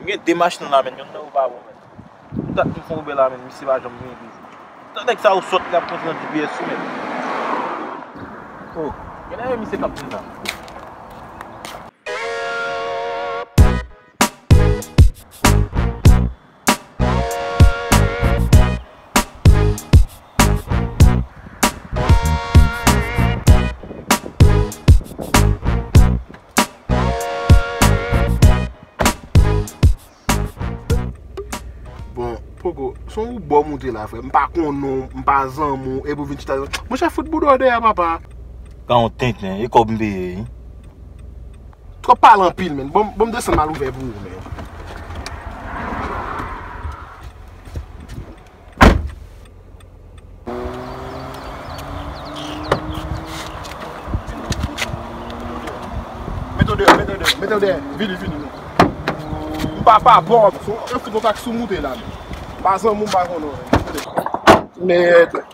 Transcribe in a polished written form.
Gen de machin la men, yon nan ou pa bon men. Mwen tak mwen fon oube la men, misi va jom mwen yon. Tan dek sa ou sot la pon nan GPS sou men. Oh, gen a yon misi kap din la. Pogo, son ou bon monter la frère. M'pa kon non, m'pa zan mon, e pou vin chita. Mwen chè foot boudou de ya papa. Kan on tente men, e kob mbe. Trop parle en pile men. Bon desen mal ouvert pour vous men. Mettez au dehors. Vini. M'pa bon, un foot monter sous monter là. Pas un moun pas kon non. Merde.